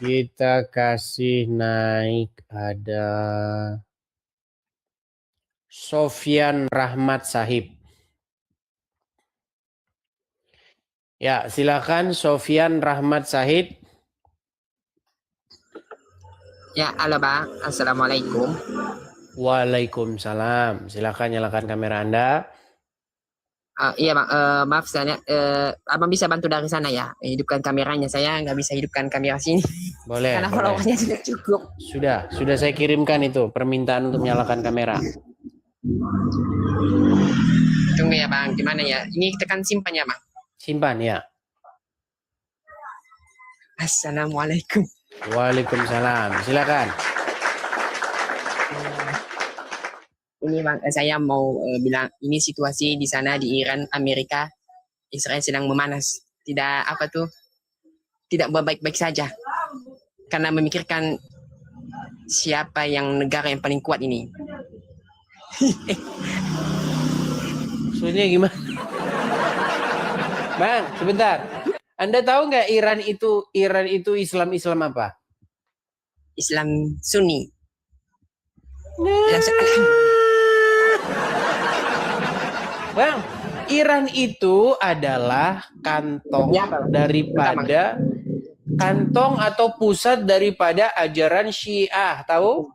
Kita kasih naik ada Sofyan Rahmat Sahib. Ya, silakan Sofyan Rahmat Sahib. Ya, halo Bang. Assalamualaikum. Waalaikumsalam. Silakan nyalakan kamera Anda. Iya Bang, maaf saya, Abang bisa bantu dari sana ya, hidupkan kameranya. Saya nggak bisa hidupkan kamera sini. Boleh, Karena boleh. followernya sudah cukup. Sudah saya kirimkan itu permintaan untuk nyalakan kamera. Tunggu ya Bang, gimana ya? Ini tekan simpan ya Bang. Simpan ya. Assalamualaikum. Waalaikumsalam. Silakan. Ini Bang, saya mau bilang ini situasi di sana di Iran, Amerika, Israel sedang memanas. Tidak baik-baik saja. Karena memikirkan siapa yang negara yang paling kuat ini. Maksudnya gimana? Bang, sebentar. Anda tahu nggak Iran itu Islam apa? Islam Sunni. Bang, Iran itu adalah kantong atau pusat daripada ajaran Syiah, tahu?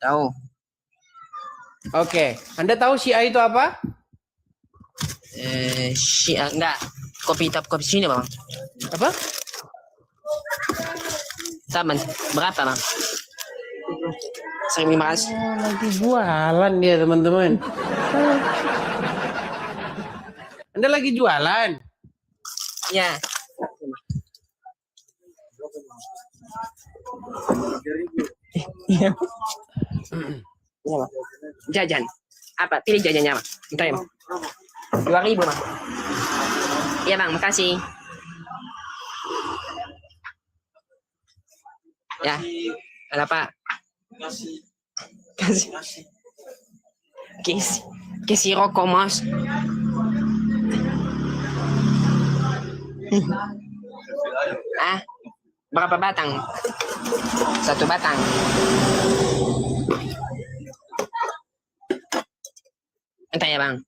Tahu. Oke, Anda tahu Syiah itu apa? Syiah enggak. Kopi sini Bang. Apa? Taman. Berapa Bang? 1.500. Lagi jualan dia teman-teman. Anda lagi jualan? Ya. Iya. Jajan. Apa? Pilih jajannya Bang. Bentar ya Bang. 2.000 Bang. Iya Bang, makasih. Ya. Ada apa? Kasih rokok Mas. Berapa batang? 1 batang. Entah ya Bang.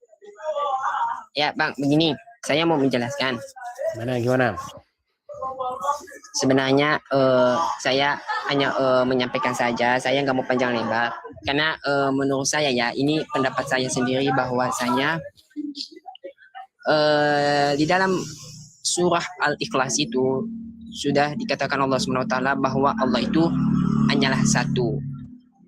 Ya Bang, begini. Saya mau menjelaskan. Gimana? Sebenarnya saya hanya menyampaikan saja. Saya nggak mau panjang lebar. Karena menurut saya ya, ini pendapat saya sendiri bahwasanya di dalam surah Al-Ikhlas itu sudah dikatakan Allah SWT bahwa Allah itu hanyalah satu,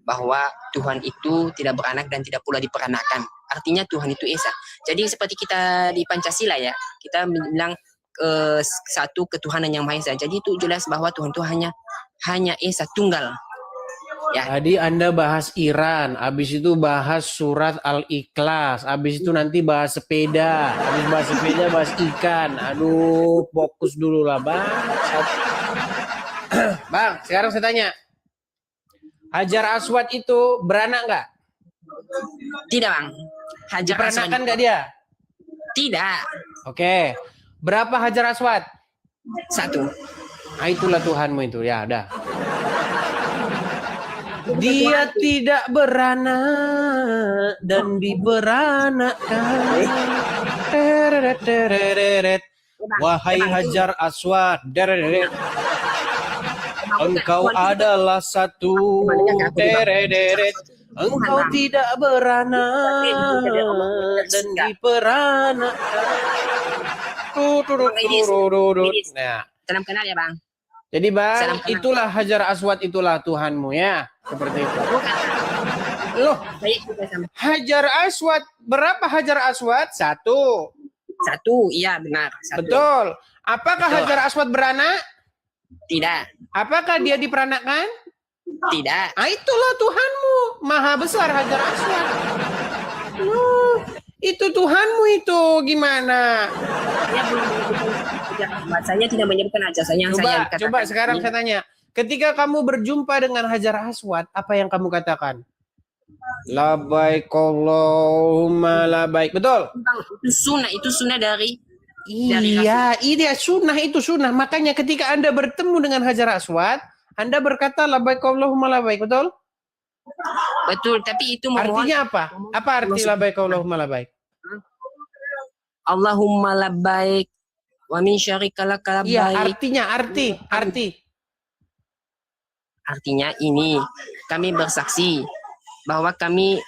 bahwa Tuhan itu tidak beranak dan tidak pula diperanakan. Artinya Tuhan itu Esa. Jadi seperti kita di Pancasila ya, kita bilang satu ketuhanan yang Maha Esa. Jadi itu jelas bahwa Tuhan itu hanya Esa, tunggal. Ya. Tadi Anda bahas Iran, habis itu bahas surat Al-Ikhlas, habis itu nanti bahas sepeda, habis bahas sepeda bahas ikan. Aduh, fokus dulu lah Bang. Bang, sekarang saya tanya. Hajar Aswad itu beranak nggak? Tidak Bang. Hajar Diperanakan nggak dia? Tidak. Oke. Berapa Hajar Aswad? 1. Nah itulah Tuhanmu itu, ya udah. Dia tidak beranak dan diberanakkan. Wahai Hajar Aswad, engkau adalah satu. Engkau tidak beranak dan diperanakkan. Nah, salam kenal ya Bang. Jadi Bang, itulah Hajar Aswad, itulah Tuhanmu ya. Seperti itu. Loh, Hajar Aswad, berapa Hajar Aswad? 1. 1, iya benar. 1. Betul. Apakah betul. Hajar Aswad beranak? Tidak. Apakah dia diperanakkan? Tidak. Ah, itulah Tuhanmu, maha besar Hajar Aswad. Loh, itu Tuhanmu itu gimana? Saya tidak menyebutkan ajasanya. Coba sekarang saya tanya. Ketika kamu berjumpa dengan Hajar Aswad, apa yang kamu katakan? Labaik Allahumma labaik. Betul? Itu sunnah dari Iya, ini sunnah, itu sunnah. Makanya ketika Anda bertemu dengan Hajar Aswad, Anda berkata labbaik Allahumma labbaik, betul? Betul, tapi itu memohon Artinya apa? Apa arti labbaik Allahumma labbaik? Allahumma labbaik wa min syarika laka Iya, labbaik. artinya arti. Artinya ini kami bersaksi bahwa kami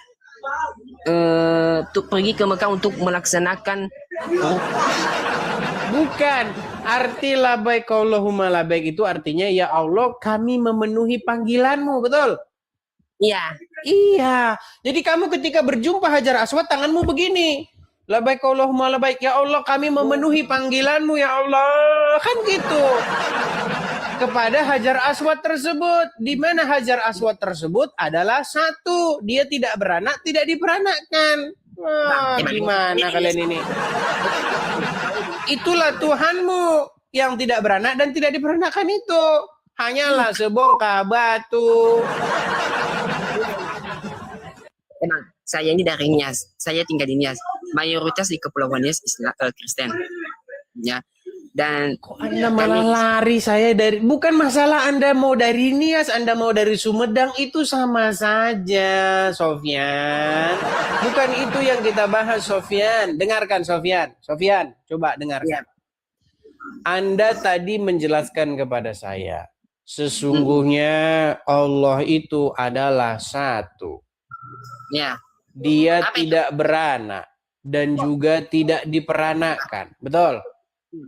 pergi ke Mekah untuk melaksanakan Bukan. Arti labbaik Allahumma labbaik itu artinya ya Allah kami memenuhi panggilanmu, betul? iya. Iya. Jadi kamu ketika berjumpa Hajar Aswad tanganmu begini. Labbaik Allahumma labbaik. Ya Allah kami memenuhi panggilanmu ya Allah. Kan gitu. Kepada Hajar Aswad tersebut. Di mana Hajar Aswad tersebut adalah satu. Dia tidak beranak, tidak diperanakkan. Wah, gimana kalian ini? Itulah Tuhanmu yang tidak beranak dan tidak diperanakkan itu. Hanyalah sebongkah batu. Emang saya ini dari Nias, saya tinggal di Nias. Mayoritas di Kepulauan Nias Islam Kristen, ya. Dan kok Anda malah lari saya dari, bukan masalah Anda mau dari Nias, Anda mau dari Sumedang, itu sama saja, Sofyan. Bukan itu yang kita bahas, Sofyan. Dengarkan, Sofyan. Sofyan, coba dengarkan. Ya. Anda tadi menjelaskan kepada saya, sesungguhnya Allah itu adalah satu. Ya. Dia tidak beranak dan juga tidak diperanakkan. Betul?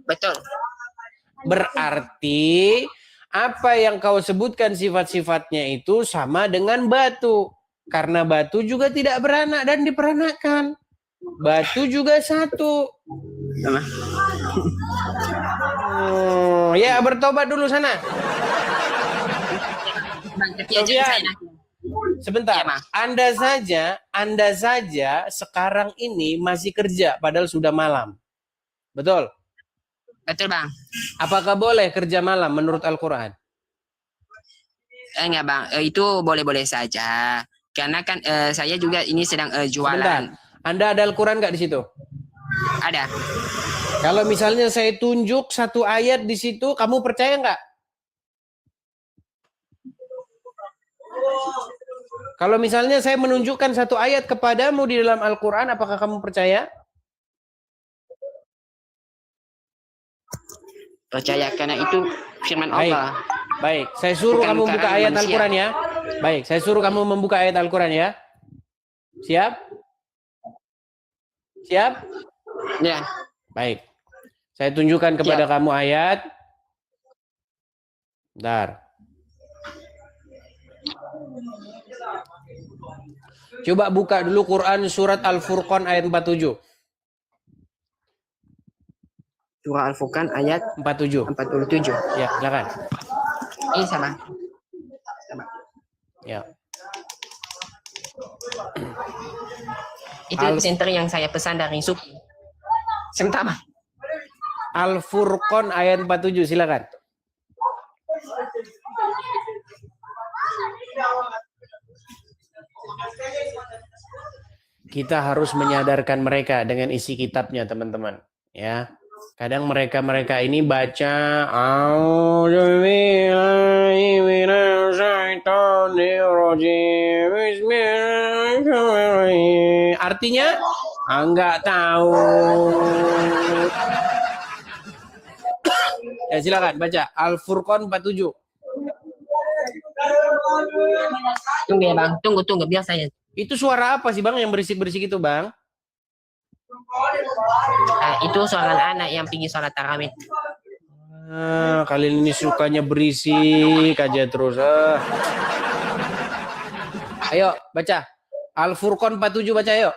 Betul. Berarti apa yang kau sebutkan sifat-sifatnya itu sama dengan batu. Karena batu juga tidak beranak dan diperanakkan. Batu juga satu. Sama. Ya, bertobat dulu sana. Sebentar, Anda saja sekarang ini masih kerja padahal sudah malam. Betul? Betul, Bang. Apakah boleh kerja malam menurut Al-Quran? Enggak, Bang. Itu boleh-boleh saja. Karena kan saya juga ini sedang jualan. Sebentar. Anda ada Al-Quran nggak di situ? Ada. Kalau misalnya saya tunjuk satu ayat di situ, kamu percaya nggak? Kalau misalnya saya menunjukkan satu ayat kepadamu di dalam Al-Quran, apakah kamu percaya? Percaya, karena itu firman Allah. Baik, saya suruh bukan kamu buka ayat Al-Quran ya. Baik, saya suruh kamu membuka ayat Al-Quran ya. Siap? Siap? Ya. Baik. Saya tunjukkan kepada kamu ayat. Bentar. Coba buka dulu Quran surat Al-Furqan ayat 47. Surah Al-Furqan ayat 47. Ya, silakan. Ini sama. Ya. Itu center yang saya pesan dari Suki. Sebentar, Bang. Al-Furqan ayat 47, silakan. Kita harus menyadarkan mereka dengan isi kitabnya, teman-teman. Ya. Kadang mereka ini baca artinya enggak tahu. Ya, silakan baca Al-Furqan 47. Tunggu ya, Bang. Tunggu biar saya. Itu suara apa sih, Bang, yang berisik-berisik itu, Bang? Itu suara anak yang pergi sholat tarawih. Kalian ini sukanya berisik aja terus. Ayo, baca. Al-Furqan 47, baca ayo.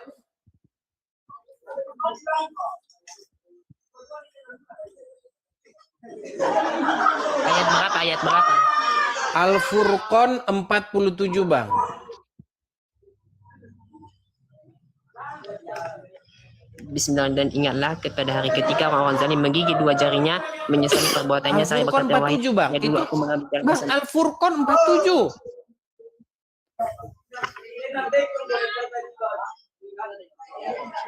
Ayat berapa? Al-Furqan 47, Bang. Bismillah, dan ingatlah kepada hari ketika orang zalim menggigit dua jarinya, menyesali perbuatannya. Saya berkata, wahai Bang. Itu aku mengambil Bang, Al-Furqan 47.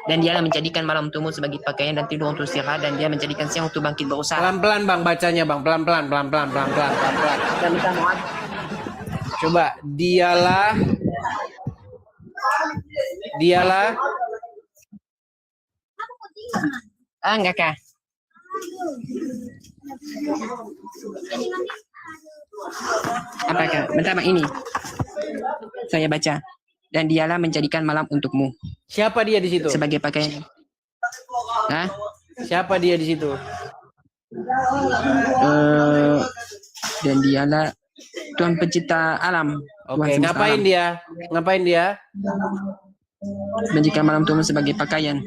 Dan dia menjadikan malam untukmu sebagai pakaian dan tidur untuk istirahat, dan dia menjadikan siang untuk bangkit berusaha. Pelan-pelan bang bacanya bang, pelan-pelan, pelan-pelan, pelan-pelan, pelan-pelan. Dan kita mau Coba, dialah enggak kah? Apakah? Bentar bang, ini saya baca. Dan dialah menjadikan malam untukmu siapa dia di situ? sebagai pakaian. Hah? Siapa dia di situ? Dan dialah Tuhan pencipta alam. Oke, Tuhan semesta ngapain alam. dia? Ngapain dia? Menjadikan malam untukmu sebagai pakaian.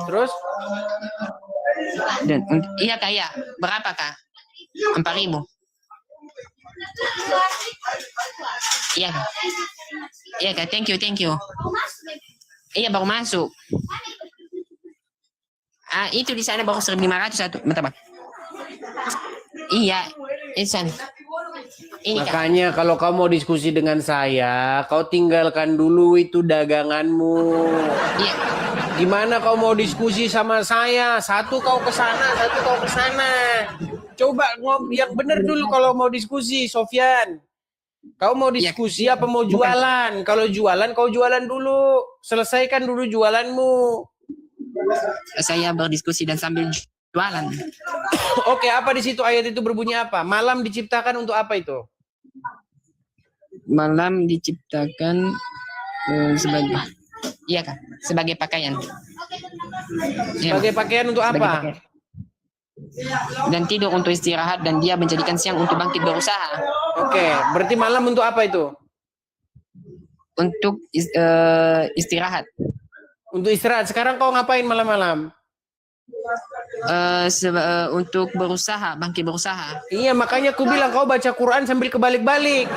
Terus? Dan iya kak, iya. Berapa kak? 4.000. Iya kak. Iya kak, thank you. Iya baru masuk. Itu di sana baru 1.500 satu. Bentar bang. Iya, Isan. Ini kak. Makanya kalau kau mau diskusi dengan saya, kau tinggalkan dulu itu daganganmu. Iya. Gimana kau mau diskusi sama saya? Satu kau ke sana, satu kau ke sana. Coba yang benar dulu kalau mau diskusi, Sofyan. Kau mau diskusi apa mau jualan? Kalau jualan, kau jualan dulu. Selesaikan dulu jualanmu. Saya berdiskusi dan sambil jualan. Oke, apa di situ ayat itu berbunyi apa? Malam diciptakan untuk apa itu? Malam diciptakan sebagai, iya kak, sebagai pakaian. Sebagai pakaian untuk Sebagai apa? pakaian. Dan tidur untuk istirahat, dan dia menjadikan siang untuk bangkit berusaha. Oke, berarti malam untuk apa itu? Untuk istirahat. Untuk istirahat. Sekarang kau ngapain malam-malam? Untuk berusaha, bangkit berusaha. Iya, makanya aku bilang kau baca Quran sambil kebalik-balik.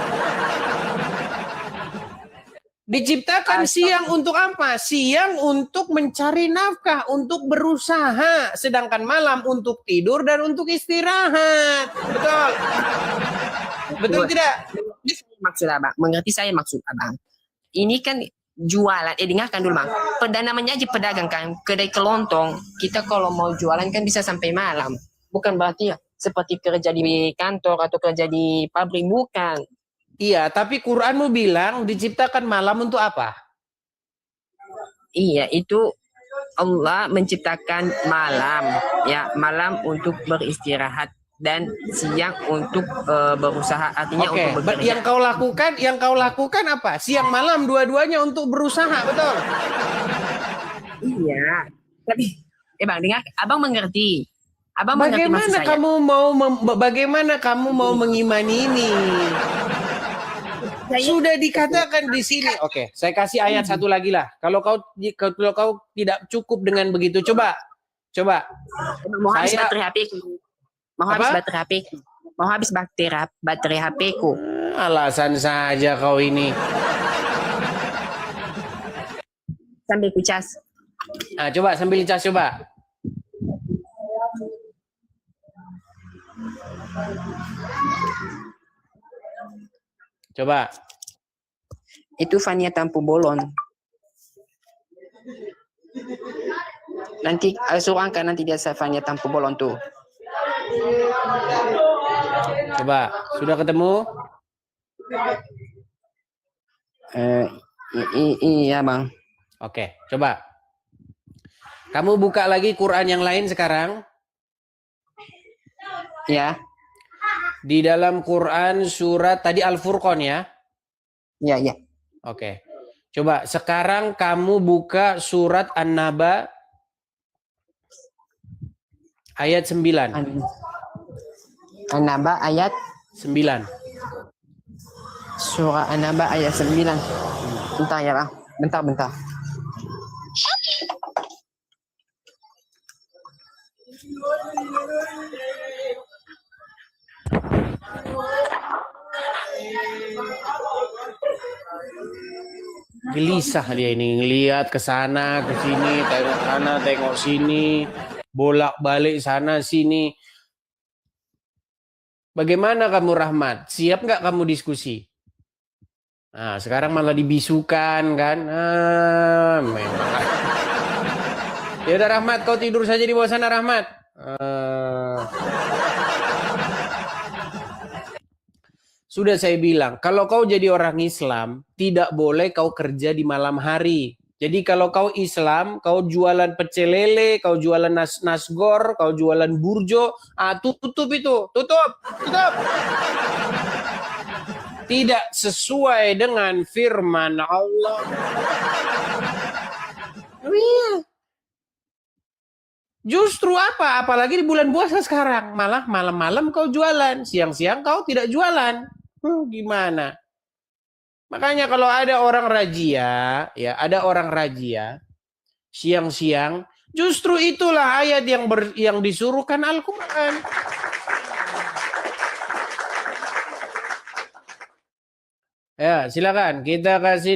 Diciptakan siang untuk apa? Siang untuk mencari nafkah, untuk berusaha. Sedangkan malam untuk tidur dan untuk istirahat. Betul? Betul tidak? Maksud abang, mengerti saya maksud abang. Ini kan jualan, dengarkan dulu bang. Namanya aja pedagang kan, kedai kelontong. Kita kalau mau jualan kan bisa sampai malam. Bukan berarti ya seperti kerja di kantor atau kerja di pabrik, bukan. Iya, tapi Quranmu bilang diciptakan malam untuk apa? Iya, itu Allah menciptakan malam, ya, malam untuk beristirahat dan siang untuk berusaha, artinya Oke, untuk bekerja. yang kau lakukan apa? Siang malam dua-duanya untuk berusaha, betul? Iya, tapi bang, dengar, abang mengerti. Abang mengerti maksud saya. Bagaimana kamu mau mengimani ini? Sudah dikatakan di sini. Oke, saya kasih ayat satu lagi lah. Kalau kau tidak cukup dengan begitu, coba. Mau habis Saya- baterai HP ku. Mau Apa? habis baterai HP ku. Mau habis baterai HP ku. Alasan saja kau ini. Sambil ku cas. Nah, coba sambil cas coba. Coba. Itu Fania Tampu Bolon. Nanti suruh angkat, nanti dia Fania Tampu Bolon tuh. Coba. Sudah ketemu? Iya bang. Oke, coba. Kamu buka lagi Quran yang lain sekarang. Ya. Di dalam Quran surat tadi Al-Furqan ya. Iya. Oke. Coba sekarang kamu buka surat An-Naba ayat 9. An-Naba ayat 9. surah An-Naba ayat 9. Bentar ya bang. Bentar. Gelisah dia ini ngelihat ke sana, ke sini, tengok sana, tengok sini, bolak-balik sana sini. Bagaimana kamu Rahmat? Siap nggak kamu diskusi? Nah, sekarang malah dibisukan kan. Memang. Ya udah Rahmat, kau tidur saja di bawah sana Rahmat. Sudah saya bilang, kalau kau jadi orang Islam, tidak boleh kau kerja di malam hari. Jadi kalau kau Islam, kau jualan pecel lele, kau jualan nasgor, kau jualan burjo, tutup itu, tutup. Tidak sesuai dengan firman Allah. Iya. Justru apa? Apalagi di bulan puasa sekarang, malah malam-malam kau jualan, siang-siang kau tidak jualan. Gimana? Makanya kalau ada orang razia, ya ada orang razia siang-siang, justru itulah ayat yang disuruhkan Al-Quran. Ya, silakan kita kasih